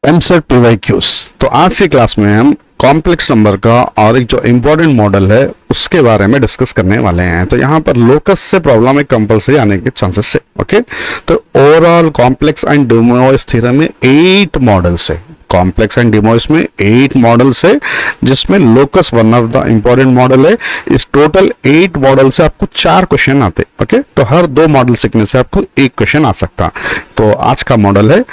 EAMCET PYQs. तो आज की क्लास में हम कॉम्प्लेक्स नंबर का और एक जो इम्पोर्टेंट मॉडल है उसके बारे में डिस्कस करने वाले हैं। तो यहाँ पर लोकस से प्रॉब्लम एक कंपलसरी आने के चांसेस है। ओके, तो ओवरऑल कॉम्प्लेक्स एंड डिमोइस थ्योरम में 8 मॉडल्स है। कॉम्प्लेक्स एंड डिमोइस में 8 मॉडल्स है, जिसमें locus one of the important model है। इस टोटल 8 मॉडल से आपको 4 क्वेश्चन आते। ओके, तो हर 2 मॉडल सीखने से आपको 1 क्वेश्चन आ सकता। तो आज का मॉडल है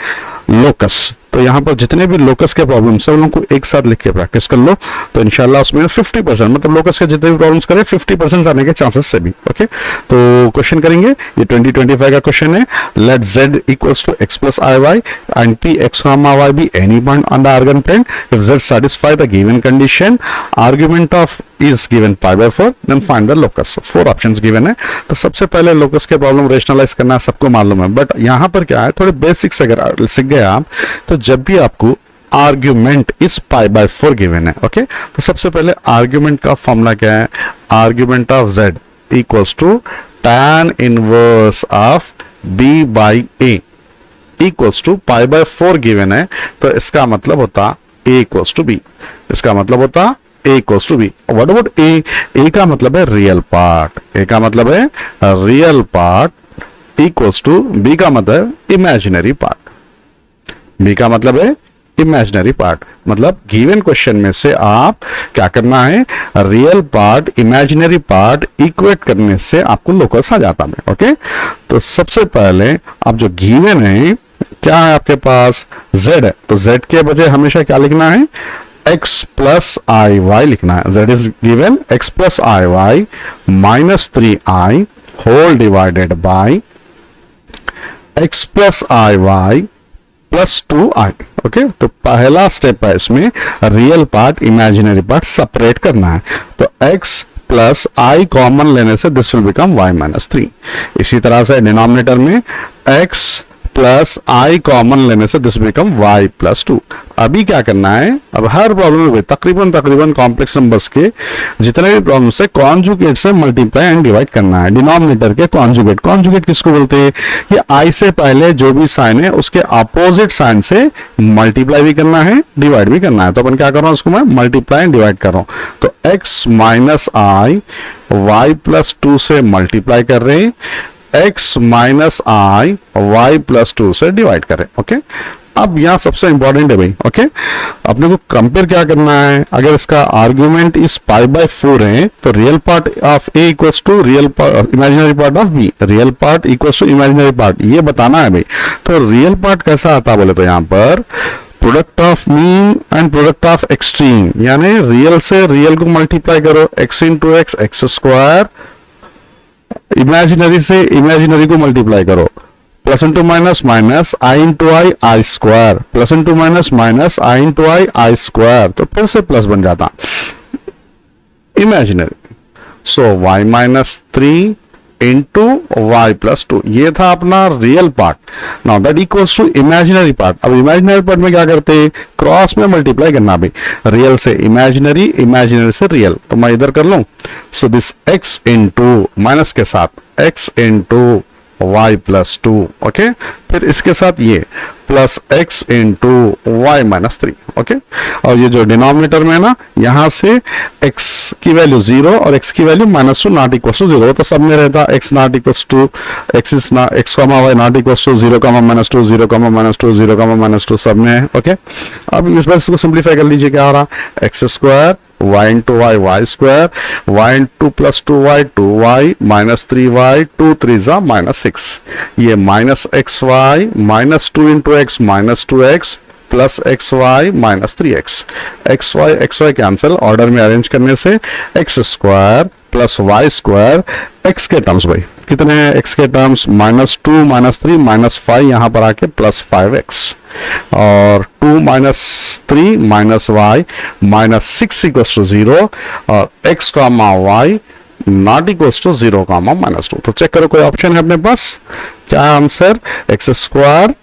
लोकस। तो यहाँ पर जितने भी लोकस के प्रॉब्लम्स है उन लोगों को एक साथ लिख के प्रैक्टिस कर लो, तो इंशाल्लाह उसमें 50% मतलब लोकस के जितने भी प्रॉब्लम्स करें 50% आने के चांसेस से भी। ओके, तो क्वेश्चन करेंगे। ये 2025 का क्वेश्चन है। Let z equals to x plus i y and p x comma y be any point on the organ plane if z satisfy the given condition, argument of is given pi by 4, then find the locus। 4 options given है। तो सबसे पहले locus के problem rationalise करना सबको मालूम है, but यहाँ पर क्या है, थोड़े बेसिक्स अगर सीख गए आप तो जब भी आपको आर्ग्यूमेंट इस पाई बाय 4 गिवन है। ओके, तो सबसे पहले आर्ग्यूमेंट का फॉर्मूला क्या है, argument of z equals to tan inverse of b by a equals to pi by 4 given है। तो इसका मतलब होता a इक्वल्स टू b, इसका मतलब होता a equals to b। What about a का मतलब है रियल पार्ट, a का मतलब है real part equals to b का मतलब इमेजिनरी पार्ट, b का मतलब है इमेजिनरी पार्ट। मतलब गिवन क्वेश्चन में से आप क्या करना है, real part imaginary part equate करने से आपको लोकस आ जाता है। ओके, तो सबसे पहले आप जो गिवन है क्या है आपके पास, z है, तो z के बजाय हमेशा क्या लिखना है, x प्लस आई वाई लिखना है। z is given x plus i y minus 3i whole divided by x plus i y plus 2i। Okay, तो पहला स्टेप है इसमें real part imaginary part separate करना है। तो x प्लस आई कॉमन लेने से this will become y minus 3। इसी तरह से डिनोमिनेटर में x प्लस आई कॉमन लेने से दिस बिकम y प्लस 2। अभी क्या करना है, अब हर प्रॉब्लम में तकरीबन कॉम्प्लेक्स नंबर्स के जितने भी प्रॉब्लम्स है कॉन्जुगेट से मल्टीप्लाई एंड डिवाइड करना है। डिनोमिनेटर के कॉन्जुगेट, कॉन्जुगेट किसको बोलते हैं, ये आई से पहले जो भी साइन है उसके अपोजिट साइन से मल्टीप्लाई भी करना है डिवाइड भी करना है। तो अपन क्या कर रहा हूं, उसको मैं मल्टीप्लाई एंड डिवाइड कर रहा हूं। तो x माइनस आई वाई प्लस 2 से मल्टीप्लाई कर रहे हैं, x माइनस आई वाई प्लस 2 से डिवाइड करें। ओके, अब यहां सबसे इंपॉर्टेंट है भाई। ओके, अपने को कंपेयर क्या करना है, अगर इसका आर्ग्यूमेंट इस पाई बाय 4 है तो real part of a equals to real imaginary part of b, real part equals to imaginary part, ये बताना है भाई। तो रियल पार्ट कैसा आता बोले तो यहां पर product of mean and product of extreme, यानी रियल से रियल को मल्टीप्लाई करो, x into x x square, imaginary से इमेजिनरी को मल्टीप्लाई करो, plus into minus minus i into i i square, plus into minus minus i into i i square, तो फिर से प्लस बन जाता imaginary. So y minus 3 into y plus 2, ये था अपना real part. Now that equals to imaginary part. अब imaginary part में क्या करते हैं, क्रॉस में मल्टीप्लाई करना भाई, रियल से इमेजिनरी, इमेजिनरी से रियल। तो मैं इधर कर लूं, so this x into minus के साथ x into y plus 2। Okay, फिर इसके साथ ये plus x into y minus 3। Okay, और ये जो डिनोमिनेटर में है ना, यहां से x की वैल्यू 0 और x की value minus 2 not equal to 0, तो सब में रहता x not equal to x is x comma y not equal to 0 comma minus 2 0 comma minus 2 0 comma minus 2 सब में है। ओके, अब इस बार इसको सिंप्लीफाई कर लीजिए, क्या हो रहा, x square y into y y square, y into plus 2y 2y minus 3y 2 3 जा माइनस 6, ये minus xy minus 2 into x minus 2x plus XY minus 3x, XY cancel, order में अरेंज करने से x square plus y square, x के terms भाई कितने हैं, x के टर्म्स माइनस 2 माइनस 3 माइनस 5, यहां पर आके प्लस 5x, और 2 minus 3 minus y minus 6 equals to 0, और x comma y not equals to 0 comma minus 2। तो चेक करो कोई ऑप्शन है अपने पास, क्या answer, x square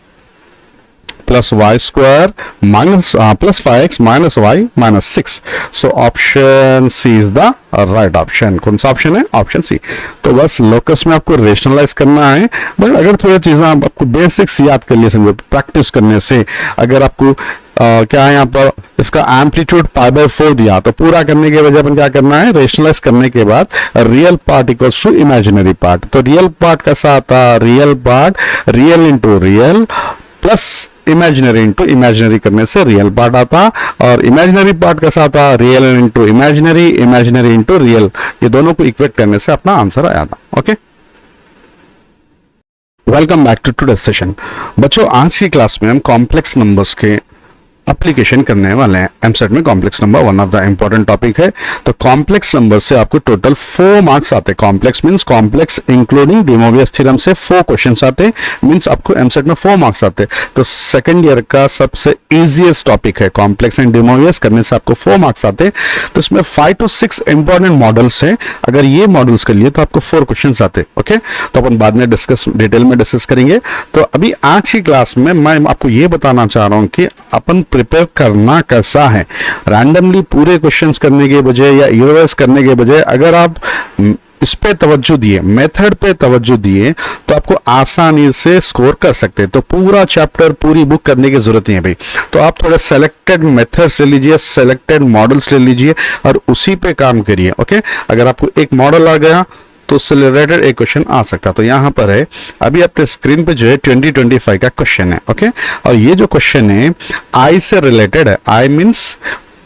plus y square minus plus 5x minus y minus 6. So option C is the right option. कौन सा option है? Option C. तो बस लोकस में आपको रेशनलाइज करना है, बट अगर थोड़ी चीजें आपको बेसिक्स याद कर लिए समझो प्रैक्टिस करने से, अगर आपको क्या है यहाँ पर इसका एम्पलीट्यूड π/4 दिया, तो पूरा करने के वजह अपन क्या करना है, रेशनलाइज करने के बाद real part equals to imaginary part. तो रियल पार्ट कैसा आता? Real part real into real plus imaginary into imaginary करने से रियल पार्ट आता, और इमेजिनरी पार्ट कैसा आता? Real into imaginary, imaginary into real. ये दोनों को इक्वेट करने से अपना आंसर आया था. Okay, welcome back to today session. बच्चों, आज की क्लास में हम कॉम्प्लेक्स नंबर्स के एप्लीकेशन करने वाले हैं. एमसेट में complex number one of the important topic है. तो कॉम्प्लेक्स नंबर से आपको टोटल 4 मार्क्स आते हैं. Complex means complex including de Moivre's theorem से 4 क्वेश्चंस आते हैं, मींस आपको एमसेट में 4 मार्क्स आते हैं. तो सेकंड ईयर का सबसे इजीएस्ट टॉपिक है कॉम्प्लेक्स एंड डी मोवियस, करने से आपको 4 मार्क्स आते हैं. तो इसमें 5 to 6 इंपॉर्टेंट मॉडल्स है. अगर ये मॉडल्स कर लिए तो आपको 4 क्वेश्चंस आते हैं. ओके, तो अपन बाद में डिटेल में डिस्कस करेंगे. तो अभी आज की क्लास में मैं आपको ये बताना चाह रहा हूं कि अपन प्रिपेयर करना कैसा है. रैंडमली पूरे क्वेश्चंस करने के बजाय या इरेज करने के बजाय अगर आप इस पे तवज्जो दिए, मेथड पे तवज्जो दिए, तो आपको आसानी से स्कोर कर सकते हैं. तो पूरा चैप्टर पूरी बुक करने की जरूरत नहीं है भाई. तो आप थोड़े सेलेक्टेड मेथड्स ले लीजिए, सेलेक्टेड मॉडल्स ले लीजिए और उसी पे काम करिए. ओके, अगर आपको एक मॉडल आ गया तो उससे रिलेटेड एक क्वेश्चन आ सकता. तो यहां पर है अभी आपके स्क्रीन पे जो है 2025 का क्वेश्चन है. ओके, और ये जो क्वेश्चन है आई से रिलेटेड है. आई मींस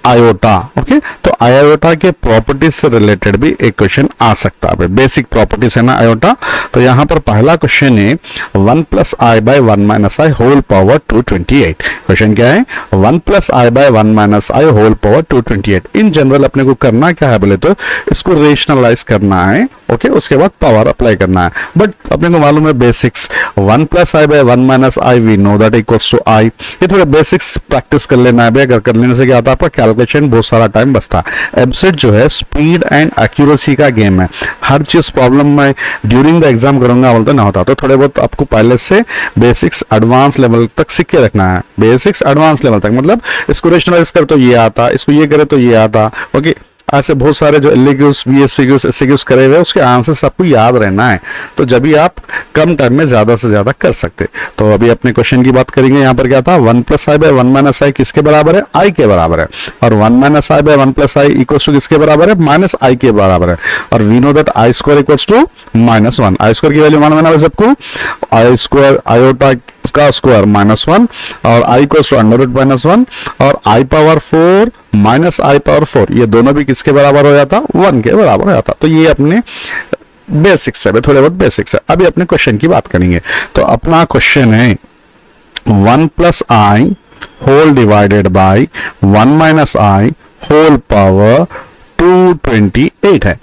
आयोटा. ओके, तो आयोटा के प्रॉपर्टीज से रिलेटेड भी एक क्वेश्चन आ सकता है. बेसिक प्रॉपर्टीज है ना आयोटा. तो यहां पर पहला क्वेश्चन है 1 + i / 1 - i whole power 228. Question क्या है? 1 + i / 1 - i whole power 228. In general अपने को करना क्या है बोले तो इसको रेशनलाइज करना है. ओके, उसके बाद पावर अप्लाई करना है. बट अपने को मालूम है basics. 1 + i / 1 - i we know that equals to i. ये थोड़े बेसिक्स प्रैक्टिस कर लेना है. अगर कर लेने से क्या होता है, आपका कैलकुलेशन बहुत सारा टाइम बचता है. एमसेट जो है स्पीड एंड एक्यूरेसी का गेम है. हर चीज प्रॉब्लम में ड्यूरिंग द एग्जाम करूंगा बोलते ना होता. तो थोड़े बहुत आपको पहले से बेसिक्स एडवांस लेवल तक सीख के रखना है. बेसिक्स एडवांस लेवल तक मतलब इसको रेशनलाइज कर तो ये आता, इसको ये करे तो ये आता. ओके, ऐसे बहुत सारे जो एलक्यूज, वीएसक्यूज, एसक्यूज करे हुए उसके आंसर्स आपको याद रहना है. तो जब भी आप कम टाइम में ज्यादा से ज्यादा कर सकते. तो अभी अपने क्वेश्चन की बात करेंगे. यहाँ पर क्या था? 1 + i / 1 - i किसके बराबर है? i के बराबर है. और 1 - i / 1 + i इक्वल्स टू किसके बराबर है? -i के बराबर है. और we know that i square equals to -1. i square की वैल्यू मान लेना सबको. i स्क्वायर आयोटा का स्क्वायर -1 और i इक्वल्स टू √-1 और i पावर 4 -i पावर 4 ये दोनों भी किसके बराबर हो जाता? 1 के बराबर हो जाता. तो ये अपने बेसिक्स है, थोड़े बहुत बेसिक्स है. अभी अपने क्वेश्चन की बात करेंगे. तो अपना क्वेश्चन है 1 + i whole divided by 1 - i whole power 228 है.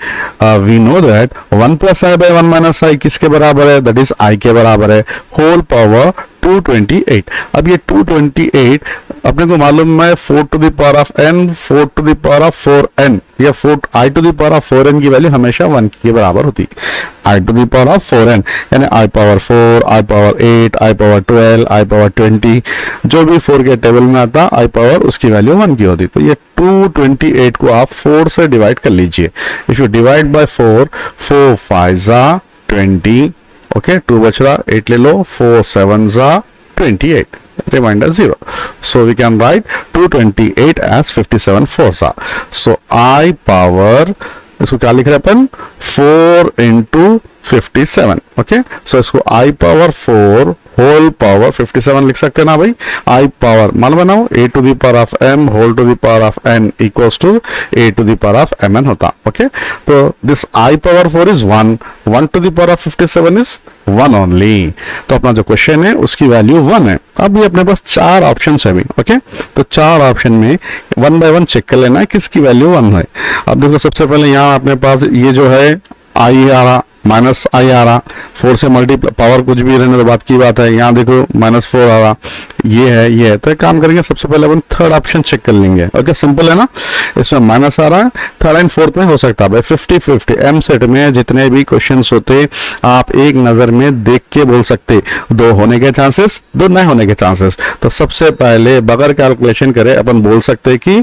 We know that 1 + i / 1 - i किसके बराबर है? दैट इज i के बराबर है. Whole power 228. अब ये 228 अपने को मालूम है 4 to the power of n, 4 to the power of 4n या 4 i to the power of 4n की वैल्यू हमेशा 1 के बराबर होती है. i to the power of 4n यानी i power 4, i power 8, i power 12, i power 20 जो भी 4 के टेबल में आता i पावर उसकी वैल्यू 1 की होती. तो ये 228 को आप 4 से डिवाइड कर लीजिए. If you divide by 4, 4 5 20. Okay, 2 बच रहा, 8 ले लो. 4 7 28. Remainder 0. So we can write 228 as 57 4s. So I power इसको क्या लिख रहे हैं अपन? 4 into 57. ओके, सो इसको I पावर 4 होल पावर 57 लिख सकते हैं ना भाई. I पावर मान बनाओ a to the power of m whole to the power of n equals to a to the power of mn होता. ओके, तो this I power 4 is 1 to the power of 57 is 1 only. तो अपना जो question है उसकी value 1 है. अब ये अपने पास 4 ऑप्शन है अभी. ओके, तो 4 ऑप्शन में 1 by 1 चेक कर लेना है किसकी वैल्यू 1 है. अब देखो सबसे पहले यहाँ अपने पास ये जो है i आ रहा, -i आ रहा, 4 से मल्टीप्लाई पावर कुछ भी रहने तो बात की बात है. यहाँ देखो -4 आ रहा, ये है। तो एक काम करेंगे, सबसे पहले अपन थर्ड ऑप्शन चेक कर लेंगे। ओके, सिंपल है ना, इसमें माइनस आ रहा है, थर्ड एंड फोर्थ में हो सकता है 50-50। एम सेट में जितने भी क्वेश्चंस होते आप एक नजर में देख के बोल सकते, दो होने के चांसेस, दो नहीं होने के चांसेस। तो सबसे पहले बगैर कैलकुलेशन करे अपन बोल सकते कि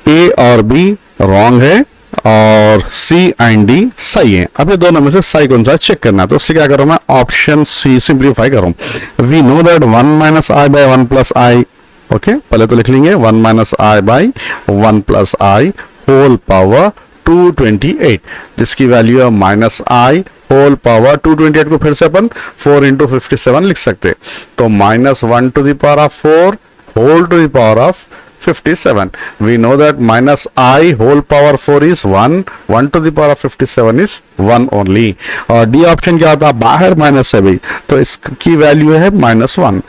ए और बी रॉन्ग है और सी एंड डी सही है। अब ये दोनों में से सही कौन सा चेक करना है, तो इसलिए क्या करूं मैं, ऑप्शन सी सिंप्लीफाई करूं। We know that 1 minus i by 1 plus i. Okay, पहले तो लिख लेंगे 1 minus i by 1 plus i whole power 228, जिसकी वैल्यू है माइनस आई होल पावर 228 को फिर से अपन 4 इंटू 57 लिख सकते। तो minus 1 to the power of 4 whole to the power of 57. We know that minus I whole power 4 is 1. 1 to the power of 57 is 1 only. और D option क्या होता है, बाहर माइनस है भाई, तो इसकी वैल्यू है -1।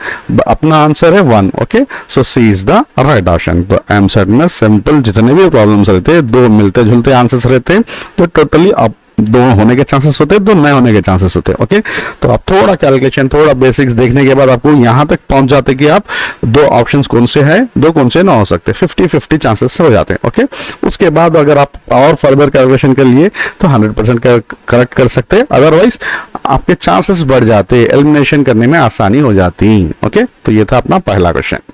अपना आंसर है 1। Okay, so C is the right option. तो एम सेट में सिंपल जितने भी प्रॉब्लम्स रहते, दो मिलते जुलते आंसर्स रहते, तो टोटली अब दो होने के चांसेस होते हैं, दो नए होने के चांसेस होते हैं। ओके, तो आप थोड़ा कैलकुलेशन, थोड़ा बेसिक्स देखने के बाद आपको यहां तक पहुंच जाते कि आप दो ऑप्शंस कौन से हैं, दो कौन से ना हो सकते, 50-50 चांसेस हो जाते हैं। ओके, उसके बाद अगर आप और फर्दर कैलकुलेशन कर लिए तो 100% करेक्ट कर सकते हैं, अदरवाइज आपके चांसेस बढ़ जाते, एलिमिनेशन करने में आसानी हो जाती। ओके, तो ये था अपना पहला क्वेश्चन।